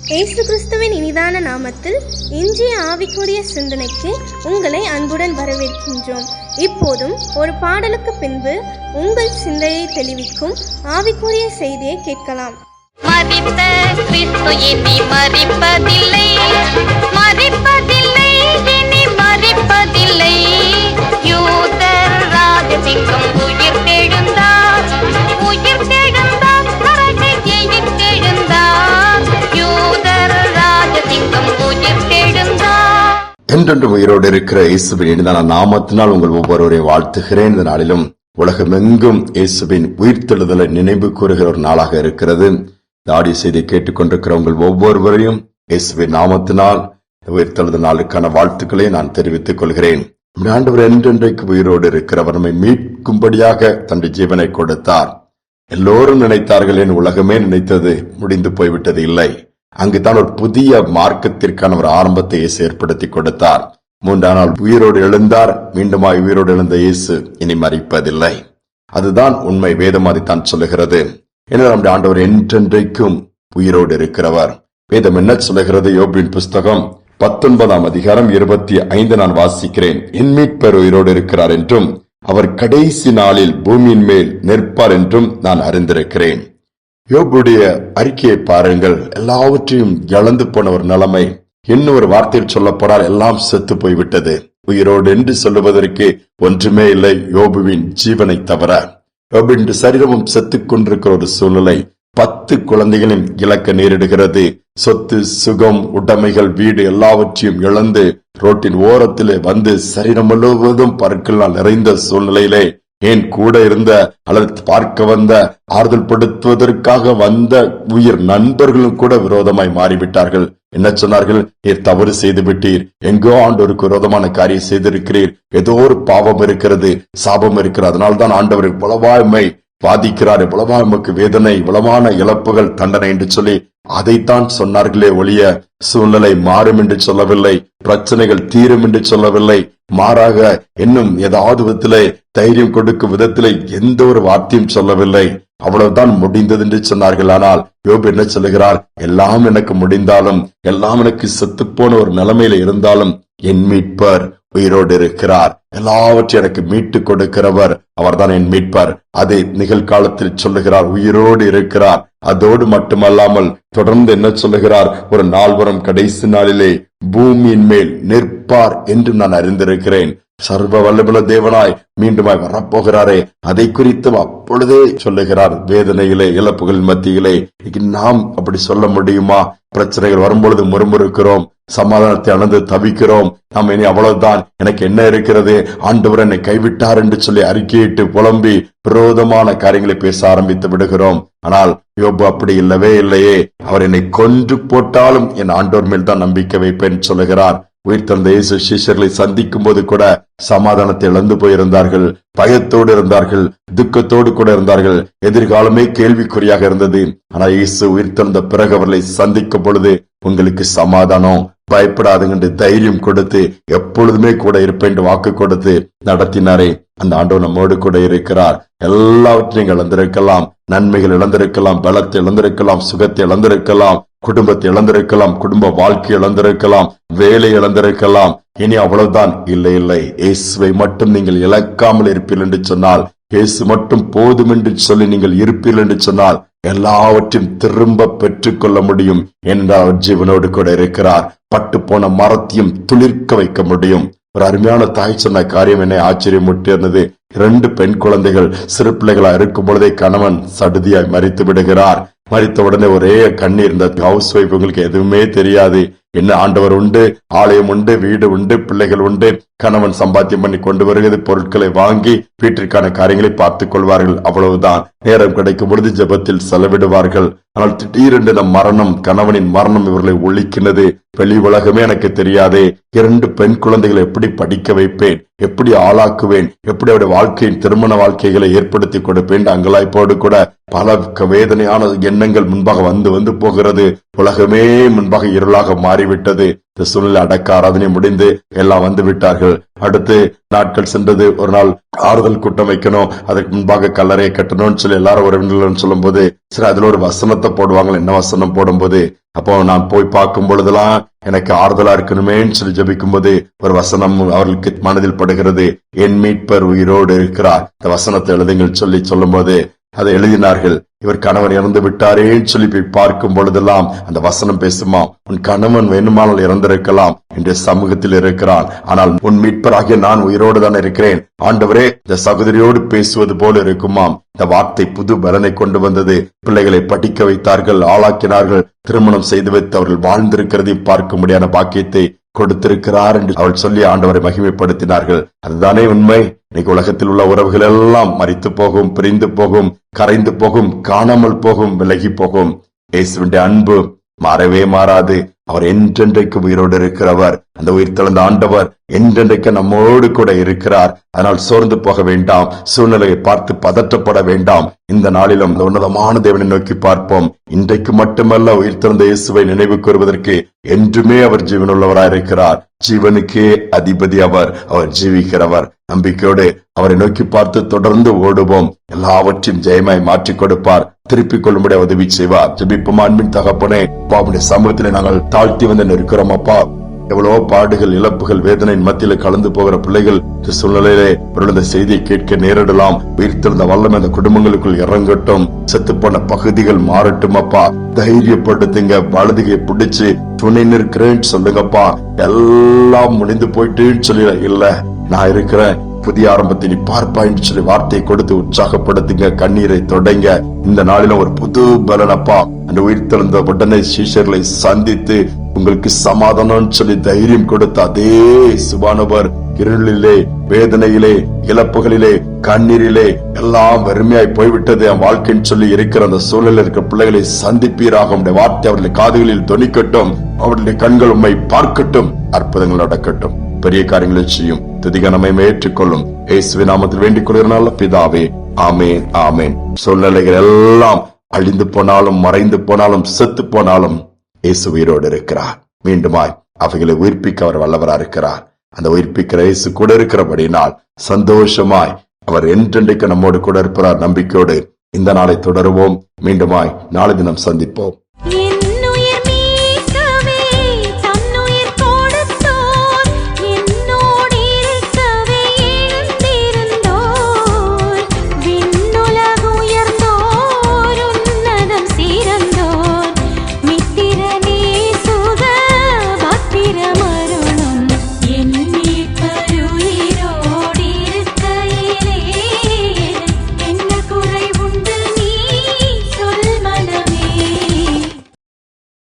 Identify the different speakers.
Speaker 1: இயேசு கிறிஸ்துவின் இனிதான நாமத்தில் இன்றைய ஆவிக்குரிய சிந்தனைக்கு உங்களை அன்புடன் வரவேற்கின்றோம். இப்போதும் ஒரு பாடலுக்கு பின்பு உங்கள் சிந்தையை தெளிவிக்கும் ஆவிக்குரிய செய்தியை கேட்கலாம்.
Speaker 2: மரித்த கிறிஸ்து இனி மரிப்பதில்லை, மரிப்பதில்லை, இனி மரிப்பதில்லை. யூதர் ராஜசிங்கம் உயிர் தெழுந்தார், உயிர் தெழுந்தார், மரணை ஜெயித்தெழுந்தார். யூதர் ராஜசிங்கம் உயிர் தெழுந்தார்.
Speaker 3: என்றென்று உயிரோடு இருக்கிற இயேசுவின் இனிதான நாமத்தினால் உங்கள் ஒவ்வொருவரையும் வாழ்த்துகிறேன். இந்த நாளிலும் உலகமெங்கும் இயேசுவின் உயிர்த்தெழுதலை நினைவு கூறுகிற ஒரு நாளாக இருக்கிறது. இந்த ஆடியோ செய்தியை கேட்டுக்கொண்டிருக்கிற உங்கள் ஒவ்வொருவரையும் இயேசுவின் நாமத்தினால் உயிர்த்தெழுதல் நாளுக்கான வாழ்த்துக்களை நான் தெரிவித்துக் கொள்கிறேன். ஆண்டவர் என்றென்றைக்கு உயிரோடு இருக்கிறவர் நம்மை மீட்கும்படியாக தன்னுடைய ஜீவனை கொடுத்தார். எல்லோரும் நினைத்தார்கள், என் உலகமே நினைத்தது முடிந்து போய்விட்டது. இல்லை, அங்குதான் ஒரு புதிய மார்க்கத்திற்கான ஒரு ஆரம்பத்தை இயேசு ஏற்படுத்தி கொடுத்தார். 3ஆம் நாள் உயிரோடு எழுந்தார். மீண்டுமாய் உயிரோடு எழுந்த இயேசு இனி மரிப்பதில்லை. அதுதான் உண்மை. வேதம் அதைத்தான் சொல்லுகிறது. எனவே நம்முடைய ஆண்டவர் என்றென்றைக்கும் உயிரோடு இருக்கிறவர். வேதம் என்ன சொல்லுகிறது? யோபின் புஸ்தகம் 19ஆம் அதிகாரம் 25 நான் வாசிக்கிறேன். என் மீட்பர் உயிரோடு இருக்கிறார் என்றும் அவர் கடைசி நாளில் பூமியின் மேல் நிற்பார் என்றும் நான் அறிந்திருக்கிறேன். யோபுடைய அறிக்கையை பாருங்கள். எல்லாவற்றையும் இழந்து போன ஒரு நிலைமை. இன்னும் ஒரு வார்த்தையில் சொல்ல போனால் எல்லாம் செத்து போய்விட்டது. உயிரோடு என்று சொல்லுவதற்கு ஒன்றுமே இல்லை யோபுவின் ஜீவனை தவிர. யோபுவின் சரீரமும் செத்துக் கொண்டிருக்கிற ஒரு சூழ்நிலை. 10 குழந்தைகளின் இழக்க நேரிடுகிறது. சொத்து, சுகம், உடைமைகள், வீடு எல்லாவற்றையும் இழந்து ரோட்டின் ஓரத்திலே வந்து சரீரம் முழுவதும் பருக்களால் நிறைந்த சூழ்நிலையிலே ஏன் கூட இருந்த அல்லது பார்க்க வந்த ஆறுதல் படுத்துவதற்காக வந்த உயிர் நண்பர்களும் கூட விரோதமாய் மாறிவிட்டார்கள். என்ன சொன்னார்கள்? நீர் தவறு செய்து விட்டீர், எங்கோ ஆண்டவருக்கு விரோதமான காரியம் செய்திருக்கிறீர், ஏதோ ஒரு பாவம் இருக்கிறது, சாபம் இருக்கிறது, அதனால்தான் ஆண்டவர் இவ்வளவாய்மை பாதிக்கிறார், இவ்வளவாய்மைக்கு வேதனை, இவ்வளவான இழப்புகள், தண்டனை என்று சொல்லி அதைத்தான் சொன்னார்களே ஒழிய சூழ்நிலை மாறும் என்று சொல்லவில்லை, பிரச்சனைகள் தீரும் என்று சொல்லவில்லை. மாறாக இன்னும் ஏதாவது விதத்திலே தைரியம் கொடுக்கும் விதத்திலே எந்த ஒரு வார்த்தையும் சொல்லவில்லை. அவ்வளவுதான் முடிந்தது என்று சொன்னார்கள். ஆனால் யோபு என்ன சொல்லுகிறார்? எல்லாம் எனக்கு முடிந்தாலும், எல்லாம் எனக்கு செத்துப்போன ஒரு நிலைமையில இருந்தாலும் என் மீட்பர் உயிரோடு இருக்கிறார். எல்லாவற்றையும் எனக்கு மீட்டு கொடுக்கிறவர் அவர்தான் என் மீட்பர். அதை நிகழ்காலத்தில் சொல்லுகிறார், உயிரோடு இருக்கிறார். அதோடு மட்டுமல்லாமல் தொடர்ந்து என்ன சொல்லுகிறார்? ஒரு நாள் வரும், கடைசி நாளிலே பூமியின் மேல் நிற்பார் என்று நான் அறிந்திருக்கிறேன். சர்வ வல்லமையுள்ள தேவனாய் மீண்டுமாய் வரப்போகிறாரே, அதை குறித்தும் அப்பொழுதே சொல்லுகிறார். வேதனையிலே, இழப்புகள் மத்தியிலே நாம் அப்படி சொல்ல முடியுமா? பிரச்சனைகள் வரும்பொழுது முறுமுறுக்கிறோம், சமாதானத்தை அணந்து தவிக்கிறோம். நாம் இனி அவ்வளவுதான், எனக்கு என்ன இருக்கிறது, ஆண்டவர் என்னை கைவிட்டார் என்று சொல்லி அறிக்கையிட்டு புலம்பி விரோதமான காரியங்களை பேச ஆரம்பித்து விடுகிறோம். ஆனால் யோபு அப்படி இல்லவே இல்லையே. அவர் என்னை கொன்று போட்டாலும் என் ஆண்டவர் மேல் தான் நம்பிக்கை வைப்பேன் சொல்லுகிறார். உயிர்த்தெழுந்த இயேசு சீஷர்களை சந்திக்கும் போது கூட சமாதானத்தை இழந்து போயிருந்தார்கள், பயத்தோடு இருந்தார்கள், துக்கத்தோடு கூட இருந்தார்கள். எதிர்காலமே கேள்விக்குறியாக இருந்தது. ஆனால் இயேசு உயிர்த்தெழுந்த பிறகு அவர்களை சந்திக்கும் பொழுது உங்களுக்கு சமாதானம், பயப்படாதுங்க தைரியம் கொடுத்து எப்பொழுதுமே கூட இருப்பேன் என்று வாக்கு கொடுத்து நடத்தினாரே. அந்த ஆண்டவர் நம்மோடு கூட இருக்கிறார். எல்லாவற்றையும் இழந்திருக்கலாம், நன்மைகள் இழந்திருக்கலாம், பலத்தை இழந்திருக்கலாம், சுகத்தை இழந்திருக்கலாம், குடும்பத்தை இழந்திருக்கலாம், குடும்ப வாழ்க்கை இழந்திருக்கலாம், வேலை இழந்திருக்கலாம். இனி அவ்வளவுதான். இல்லை இல்லை, இயேசுவை மட்டும் நீங்கள் இழக்காமல் இருப்பீர்கள் என்று சொன்னால், இயேசு மட்டும் போதும் என்று சொல்லி நீங்கள் இருப்பீர்கள் என்று சொன்னால் எல்லாவற்றையும் திரும்ப பெற்றுக் கொள்ள முடியும் என்றால் ஜீவனோடு கூட இருக்கிறார். பட்டு போன மரத்தையும் துளிர்க்க வைக்க முடியும். ஒரு அருமையான தாய் சொன்ன காரியம் என்னை ஆச்சரியமுட்டி இருந்தது. 2 பெண் குழந்தைகள் சிறு பிள்ளைகளா இருக்கும் பொழுதே கணவன் சடுதியாய் மரித்து விடுகிறார். மரித்த உடனே ஒரே கண்ணீர். இந்த ஹவுஸ் ஒய்ஃப் உங்களுக்கு எதுவுமே தெரியாது. என்ன, ஆண்டவர் உண்டு, ஆலயம் உண்டு, வீடு உண்டு, பிள்ளைகள் உண்டு, கணவன் சம்பாத்தியம் பண்ணி கொண்டு வருகிறது, பொருட்களை வாங்கி வீட்டிற்கான காரியங்களை பார்த்துக் கொள்வார்கள். அவ்வளவுதான். நேரம் கிடைக்கும் பொழுது ஜெபத்தில் செலவிடுவார்கள். ஆனால் திடீரென்று நம் மரணம், கணவனின் மரணம் இவர்களை ஒழிக்கிறது. வெளி உலகமே எனக்கு தெரியாதே. 2 பெண் குழந்தைகளை எப்படி படிக்க வைப்பேன், எப்படி ஆளாக்குவேன், எப்படி அவருடைய வாழ்க்கையின் திருமண வாழ்க்கைகளை ஏற்படுத்தி கொடுப்பேன். அங்கலாய்ப்போடு கூட பல வேதனையான எண்ணங்கள் முன்பாக வந்து போகிறது. உலகமே முன்பாக இருளாக மாறிவிட்டது. இந்த சூழ்நிலை அடக்க ஆராதனை முடிந்து எல்லாம் வந்து விட்டார்கள். அடுத்து நாட்கள் சென்றது. ஒரு நாள் ஆறுதல் கூட்டம் வைக்கணும், அதுக்கு முன்பாக கல்லறையை கட்டணும்னு சொல்லி எல்லாரும் உறவினர்கள் சொல்லும் போது சரி அதுல ஒரு வசனத்தை போடுவாங்க. என்ன வசனம் போடும்போது, அப்போ நான் போய் பார்க்கும் பொழுதெல்லாம் எனக்கு ஆறுதலா இருக்கணுமேன்னு சொல்லி ஜெபிக்கும் போது ஒரு வசனம் அவர்களுக்கு மனதில் படுகிறது, என் மீட்பர் உயிரோடு இருக்கிறார். இந்த வசனத்தை எழுதுங்கள் சொல்லி சொல்லும் போது அதை எழுதினார்கள். இவர் கணவன் இறந்து விட்டாரேன்னு சொல்லி போய் பார்க்கும் பொழுதெல்லாம் அந்த வசனம் பேசுமா, உன் கணவன் வேணுமானால் இறந்திருக்கலாம், என்று சமூகத்தில் இருக்கிறான், ஆனால் உன் மீட்பராகிய நான் உயிரோடு தான் இருக்கிறேன். ஆண்டவரே, இந்த சகோதரியோடு பேசுவது போல இருக்குமாம். இந்த வார்த்தை புது பலனை கொண்டு வந்தது. பிள்ளைகளை படிக்க வைத்தார்கள், ஆளாக்கினார்கள், திருமணம் செய்து வைத்து அவர்கள் வாழ்ந்திருக்கிறதை பார்க்க முடியாத பாக்கியத்தை கொடுத்திருக்கிறார் என்று அவள் சொல்லி ஆண்டவரை மகிமைப்படுத்தினார்கள். அதுதானே உண்மை. இன்னைக்கு உலகத்தில் உள்ள உறவுகள் எல்லாம் மரித்து போகும், பிரிந்து போகும், கரைந்து போகும், காணாமல் போகும், விலகி போகும். இயேசுவின் அன்பு மாறவே மாறாது. அவர் என்றென்றைக்கு உயிரோடு இருக்கிறவர். அந்த உயிர் தெழுந்த ஆண்டவர் என்றென்றைக்கு நம்மோடு கூட இருக்கிறார். அதனால் சோர்ந்து போக வேண்டாம், சூழ்நிலையை பார்த்து பதற்றப்பட வேண்டாம். இந்த நாளிலும் அந்த உன்னதமான தேவனை நோக்கி பார்ப்போம். இன்றைக்கு மட்டுமல்ல, உயிர் தெழுந்த இயேசுவை நினைவு கூறுவதற்கு என்றுமே அவர் ஜீவனுள்ளவராயிருக்கிறார். ஜீவனுக்கே அதிபதி அவர் ஜீவிக்கிறவர். நம்பிக்கையோடு அவரை நோக்கி பார்த்து தொடர்ந்து ஓடுவோம். எல்லாவற்றையும் ஜெயமாய் மாற்றிக் கொடுப்பார், திருப்பிக் கொள்ளும்படி உதவி செய்வார். ஜெபிப்போம். அன்பின் தகப்பனே, பாவுடைய சமூகத்திலே நாங்கள் தாழ்த்தி வந்து நிற்கிறோம். அப்பா, எவ்வளவோ பாடுகள், இழப்புகள், வேதனையின் மத்தியில கலந்து போகிற பிள்ளைகள் சூழ்நிலையிலே இந்த செய்தியை கேட்க நேரிடலாம். உயிர்த்தெழுந்த வல்லமை அந்த குடும்பங்களுக்குள் இறங்கட்டும். செத்துப்போன பகுதிகள் மாறட்டும். அப்பா, தைரியப்படுத்துங்க. வலதுகை பிடிச்சு துணை நிற்கிறேன்னு சொல்லுங்கப்பா. எல்லாம் முடிந்து போயிட்டுன்னு சொல்லி இல்ல, நான் இருக்கிறேன், புதிய ஆரம்பத்தை நீ பார்ப்பாயின்னு சொல்லி வார்த்தையை கொடுத்து உற்சாகப்படுத்துங்க. கண்ணீரை தொடங்க. இந்த நாளில ஒரு புது பலனப்பா, அந்த உயிர்த்தெழுந்த உடனே சீஷர்களை சந்தித்து உங்களுக்கு சமாதானம் சொல்லி தைரியம் கொடுத்த அதே சுபானவர் இருளிலே, வேதனையிலே, இழப்புகளிலே, கண்ணீரிலே எல்லாம் வறுமையாய் போய்விட்டது என் வாழ்க்கைன்னு சொல்லி இருக்கிற அந்த சூழலில் இருக்கிற பிள்ளைகளை சந்திப்பீராக. உடைய வார்த்தை அவருடைய காதுகளில் தொனிக்கட்டும், அவருடைய கண்கள் உண்மை பார்க்கட்டும், அற்புதங்கள் நடக்கட்டும், பெரிய காரியங்களை செய்யும். துதிகனமை ஏற்றுக்கொள்ளும். இயேசுவின் நாமத்தில் வேண்டிக் கொள்கிறனால பிதாவே, ஆமேன், ஆமேன். சூழ்நிலைகள் எல்லாம் அழிந்து போனாலும், மறைந்து போனாலும், செத்து போனாலும் இயேசு உயிரோடு இருக்கிறார். மீண்டுமாய் அவைகளை உயிர்ப்பிக்க அவர் வல்லவராக இருக்கிறார். அந்த உயிர்ப்பிக்கிற இயேசு கூட இருக்கிறபடினால் சந்தோஷமாய் அவர் என்றென்றைக்கு நம்மோடு கூட இருப்பார். நம்பிக்கையோடு இந்த நாளை தொடருவோம். மீண்டுமாய் நாளை தினம் சந்திப்போம்.